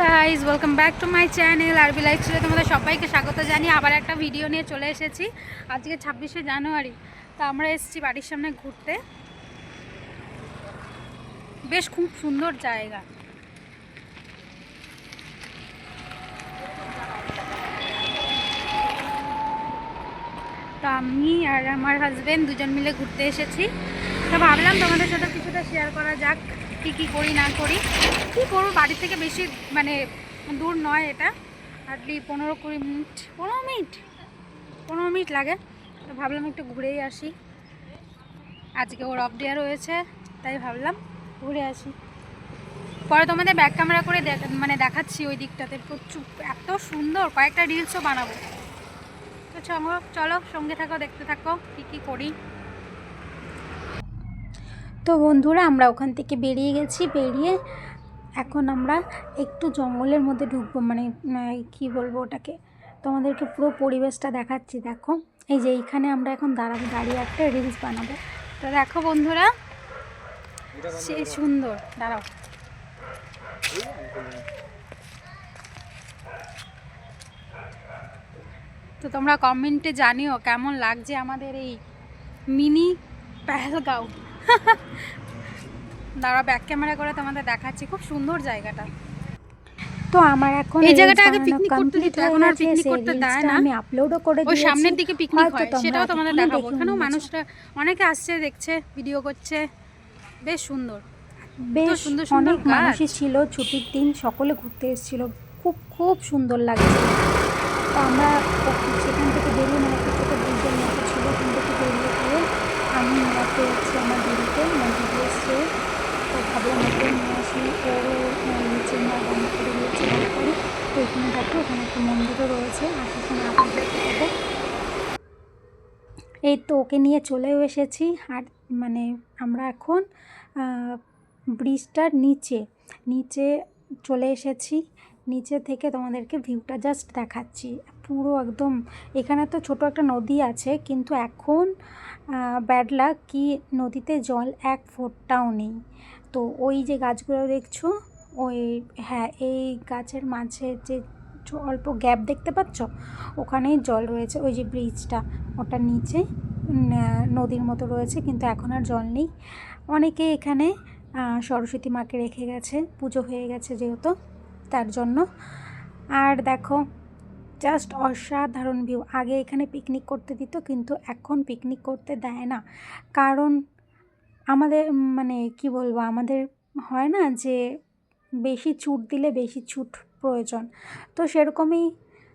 Guys, welcome back to my channel আরবি লাইফস্টাইলে তোমাদের সবাইকে স্বাগত জানিয়ে আবার একটা ভিডিও নিয়ে চলে এসেছি। আজকে 26শে জানুয়ারি। তো আমরা এসেছি বাড়ির সামনে ঘুরতে। বেশ খুব সুন্দর জায়গা। তো আমি আর আমার হাজব্যান্ড দুজন মিলে ঘুরতে এসেছি। তো ভাবলাম তোমাদের সাথে কিছুটা শেয়ার করা যাক, কী করি না করি। কী করবো, বাড়ি থেকে বেশি দূর নয় এটা, হার্ডলি 15 মিনিট লাগে। তো ভাবলাম একটু ঘুরেই আসি। আজকে ওর অফ ডে রয়েছে, তাই ভাবলাম ঘুরে আসি। পরে তোমাদের ব্যাক ক্যামেরা করে দেখাচ্ছি ওই দিকটাতে। প্রচুর এত সুন্দর, কয়েকটা রিলসও বানাবো। তো চলো সঙ্গে থাকো, দেখতে থাকো কী করি। তো বন্ধুরা, আমরা ওখান থেকে বেরিয়ে গেছি। বেরিয়ে এখন আমরা একটু জঙ্গলের মধ্যে ঢুকবো, কি বলবো ওটাকে, তোমাদেরকে পুরো পরিবেশটা দেখাচ্ছি। দেখো, এই যে এইখানে আমরা এখন দাঁড়িয়ে একটা রিলস বানাবো। তো দেখো বন্ধুরা, সেই সুন্দর। দাঁড়াও, তো তোমরা কমেন্টে জানিও কেমন লাগছে আমাদের এই মিনি পেহেলগাঁও। দাঁড়া, ব্যাক ক্যামেরা করে তোমাদের দেখাচ্ছি। খুব সুন্দর জায়গাটা। তো আমার এখন এই জায়গাটা আগে পিকনিক করতে দিত, এখন আর পিকনিক করতে দেয় না। আমি আপলোডও করে দিয়েছি। ওই সামনের দিকে পিকনিক হয়, সেটাও তোমাদের দেখাবো। এখানেও মানুষরা অনেকে আসছে, দেখছে, ভিডিও করছে। বেশ সুন্দর, বেশ সুন্দর সুন্দর মানুষই ছিল। ছুটির দিন সকলে ঘুরতে এসেছিল। খুব সুন্দর লাগছে। তো আমরা সেখান থেকে বেরিয়ে একটা ছোটো ব্রিজের মতো ছিল, ওখান থেকে বেরিয়ে গিয়ে আমি মেলাতে এসেছি আমার দিদিকে। দিদি এসছে, তো ভাবলাম ওকে নিয়ে আসি। ওরও নিচে নেওয়া বন্ধ করে দিয়েছে তাড়াতাড়ি। তো এখানে দেখো, ওখানে একটা মন্দিরও রয়েছে, আর সেখানে আবার দেখতে পাবো। এই তো ওকে নিয়ে চলেও এসেছি। আর আমরা এখন ব্রিজটার নিচে চলে এসেছি। নিচে থেকে তোমাদেরকে ভিউটা জাস্ট দেখাচ্ছি। পুরো একদম, এখানে তো ছোট একটা নদী আছে, কিন্তু এখন ব্যাড লাক কি নদীতে জল এক ফোঁটাও নেই। তো ওই যে গাছগুলো দেখছো, এই গাছের মাঝে যে অল্প গ্যাপ দেখতে পাচ্ছ, ওখানেই জল রয়েছে। ওই যে ব্রিজটা, ওটা নিচে নদীর মতো রয়েছে, কিন্তু এখন আর জল নেই। অনেকে এখানে সরস্বতী মাকে রেখে গেছে, পুজো হয়ে গেছে যেহেতু, তার জন্য। আর দেখো, জাস্ট অসাধারণ ভিউ। আগে এখানে পিকনিক করতে দিত, কিন্তু এখন পিকনিক করতে দেয় না। কারণ আমাদের কি বলবো, আমাদের হয় না যে বেশি ছুট দিলে বেশি ছুট প্রয়োজন। তো সেরকমই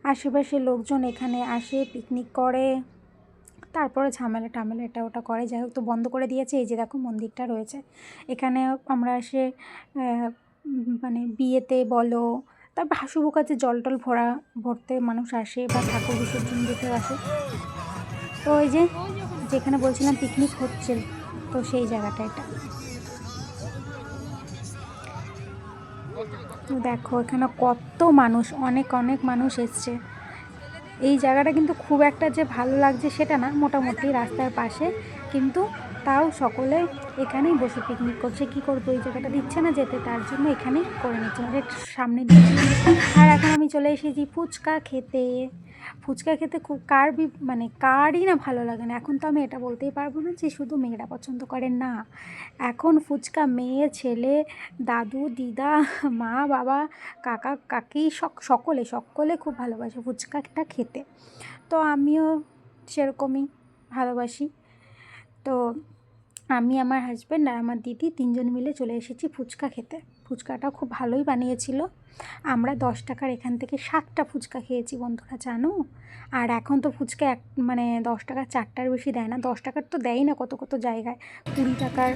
আশেপাশের লোকজন এখানে আসে, পিকনিক করে, তারপরে ঝামেলা টামেলা এটা ওটা করে। যাই হোক, তো বন্ধ করে দিয়েছে। এই যে দেখো মন্দিরটা রয়েছে এখানে। আমরা এসে বিয়েতে বলো, তারপর হাসুবু কাছে জল টল ভরতে মানুষ আসে, বা ঠাকুর বিসর্জন দিতেও আসে। তো ওই যে যেখানে বলছিলাম পিকনিক হচ্ছে, তো সেই জায়গাটা এটা। দেখো এখানে কত মানুষ, অনেক মানুষ এসছে। এই জায়গাটা কিন্তু খুব একটা যে ভালো লাগছে সেটা না, মোটামুটি রাস্তার পাশে, কিন্তু তাও সকলে এখানেই বসে পিকনিক করছে। কি করবো, এই জায়গাটা দিচ্ছে না যেতে, তার জন্য এখানেই করে নিচ্ছে, আমাদের সামনে দিচ্ছে। আর এখন আমি চলে এসেছি ফুচকা খেতে। ফুচকা খেতে খুব কারই না ভালো লাগে না। এখন তো আমি এটা বলতেই পারবো না যে শুধু মেয়েরা পছন্দ করে, না। এখন ফুচকা মেয়ে ছেলে, দাদু দিদা, মা বাবা, কাকা কাকি সকলে খুব ভালোবাসে ফুচকাটা খেতে। তো আমিও সেরকমই ভালোবাসি। তো আমি, আমার হাজব্যান্ড আর আমার দিদি তিনজন মিলে চলে এসেছি ফুচকা খেতে। ফুচকাটা খুব ভালোই বানিয়েছিল। আমরা 10 টাকার এখান থেকে 7টা ফুচকা খেয়েছি বন্ধুরা, জানো। আর এখন তো ফুচকা 10 টাকার 4টার বেশি দেয় না। 10 টাকার তো দেয়ই না কত জায়গায়। 20 টাকার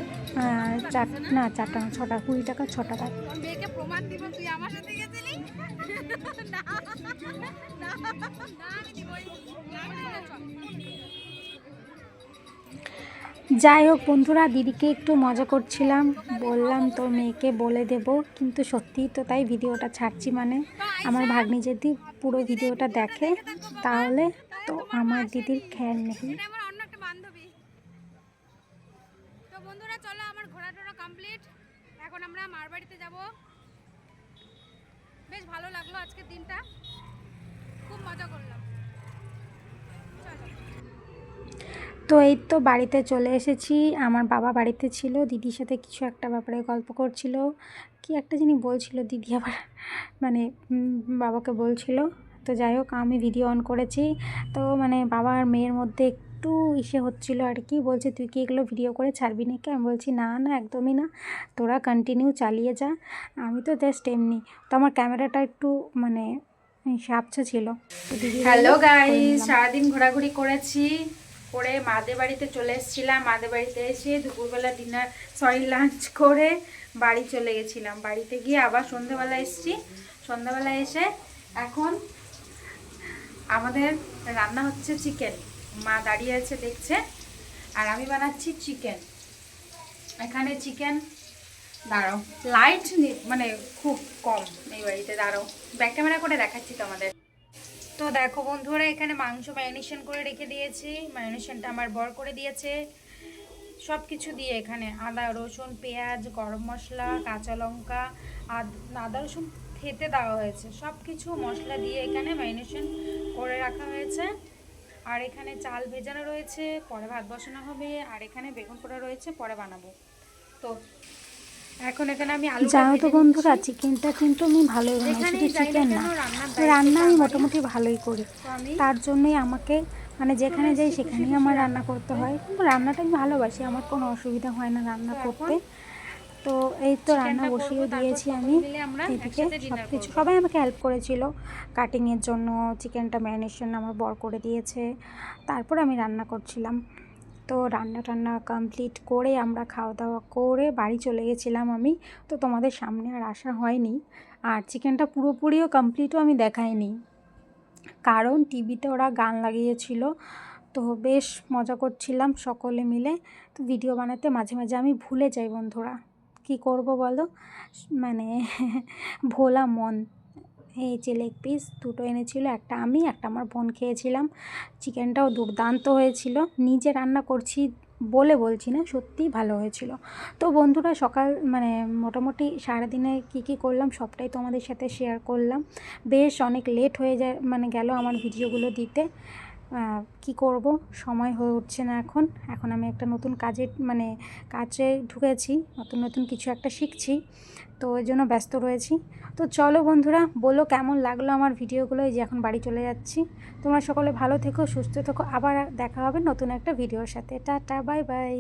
4টা না 6টা, 20 টাকার 6টা দেয়। যাই হোক বন্ধুরা, দিদিকে একটু মজা করছিলাম, বললাম তোর মেয়েকে বলে দেব, কিন্তু সত্যিই তো তাই। ভিডিওটা ছাড়ছি আমার ভাগ্নি যদি পুরো ভিডিওটা দেখে, তাহলে তো আমার দিদির খেয়াল নেই। তো বন্ধুরা চলো, আমার ঘোরা টোরা কমপ্লিট। এখন আমরা মার বাড়িতে যাব। বেশ ভালো লাগলো আজকের দিনটা, খুব মজা করলাম। তো এই তো বাড়িতে চলে এসেছি। আমার বাবা বাড়িতে ছিল, দিদির সাথে কিছু একটা ব্যাপারে গল্প করছিল, কি একটা জিনিস বলছিল দিদি আবার, মানে বাবাকে বলছিল। তো যাই হোক, আমি ভিডিও অন করেছি। তো মানে বাবা আর মেয়ের মধ্যে একটু ইসে হচ্ছিলো আর কি, বলছে তুই কি এগুলো ভিডিও করে ছাড়বি নাকি? আমি বলছি না না, একদমই না, তোরা কন্টিনিউ চালিয়ে যা, আমি তো জাস্ট এমনি। তো আমার ক্যামেরাটা একটু মানে সাপচা ছিল। হ্যালো গাইস, সারাদিন ঘোরাঘুরি করেছি, করে মাদের বাড়িতে চলে এসেছিলাম। মাদের বাড়িতে এসে দুপুরবেলা লাঞ্চ করে বাড়ি চলে গেছিলাম। বাড়িতে গিয়ে আবার সন্ধ্যাবেলা এসেছি। সন্ধ্যাবেলা এসে এখন আমাদের রান্না হচ্ছে চিকেন। মা দাঁড়িয়ে আছে দেখছে, আর আমি বানাচ্ছি চিকেন। এখানে চিকেন, দাঁড়াও, লাইট মানে খুব কম এই বাড়িতে, দাঁড়াও ব্যাক ক্যামেরা করে দেখাচ্ছি তোমাদের। তো দেখো বন্ধুরা, এখানে মাংস ম্যারিনেশন করে রেখে দিয়েছি। ম্যারিনেশনটা আমার বর করে দিয়েছে সব কিছু দিয়ে। এখানে আদা রসুন পেঁয়াজ গরম মশলা কাঁচা লঙ্কা, আদা রসুন থেতে দেওয়া হয়েছে, সব কিছু মশলা দিয়ে এখানে ম্যারিনেশন করে রাখা হয়েছে। আর এখানে চাল ভেজানো রয়েছে, পরে ভাত বসানো হবে। আর এখানে বেগুন পোড়া রয়েছে, পরে বানাবো। তো এখন এখানে আমি আলু, জানো তো বন্ধুরা, চিকেনটা কিন্তু আমি ভালোই বানাই, শুধু চিকেন না, রান্না আমি মোটামুটি ভালোই করি। তার জন্যই আমাকে মানে যেখানে যাই সেখানেই আমার রান্না করতে হয়। কিন্তু রান্নাটা আমি ভালোবাসি, আমার কোনো অসুবিধা হয় না রান্না করতে। তো এই তো রান্না বসিয়ে দিয়েছি আমি। এদিকে সব কিছু সবাই আমাকে হেল্প করেছিল কাটিংয়ের জন্য। চিকেনটা ম্যারিনেশন আমার বর করে দিয়েছে, তারপর আমি রান্না করছিলাম। তো রান্না টান্না কমপ্লিট করে আমরা খাওয়া দাওয়া করে বাড়ি চলে গেছিলাম আমি। তো তোমাদের সামনে আর আসা হয়নি, আর চিকেনটা পুরোপুরিও কমপ্লিটও আমি দেখাইনি, কারণ টিভিতে ওরা গান লাগিয়েছিল। তো বেশ মজা করছিলাম সকলে মিলে। তো ভিডিও বানাতে মাঝে মাঝে আমি ভুলে যাই বন্ধুরা, কি করব বলো, মানে ভোলা মন। এই যে লেগ পিস দুটো এনেছিল, একটা আমি একটা আমার বোন খেয়েছিলাম। চিকেনটাও দুর্দান্ত হয়েছিল, নিজে রান্না করছি বলে বলছি না, সত্যিই ভালো হয়েছিল। তো বন্ধুরা, সকাল মানে মোটামুটি সারাদিনে কী কী করলাম সবটাই তোমাদের সাথে শেয়ার করলাম। বেশ অনেক লেট হয়ে যায় মানে গেল আমার ভিডিওগুলো দিতে। কি করব, সময় হয়ে উঠছে না এখন। এখন আমি একটা নতুন কাজে ঢুকেছি, নতুন নতুন কিছু একটা শিখছি, তো ওই জন্য ব্যস্ত রয়েছি। তো চলো বন্ধুরা, বলো কেমন লাগলো আমার ভিডিওগুলো। এই যে এখন বাড়ি চলে যাচ্ছি। তোমরা সকলে ভালো থেকো, সুস্থ থেকো, আবার দেখা হবে নতুন একটা ভিডিওর সাথে। Tata, bye bye.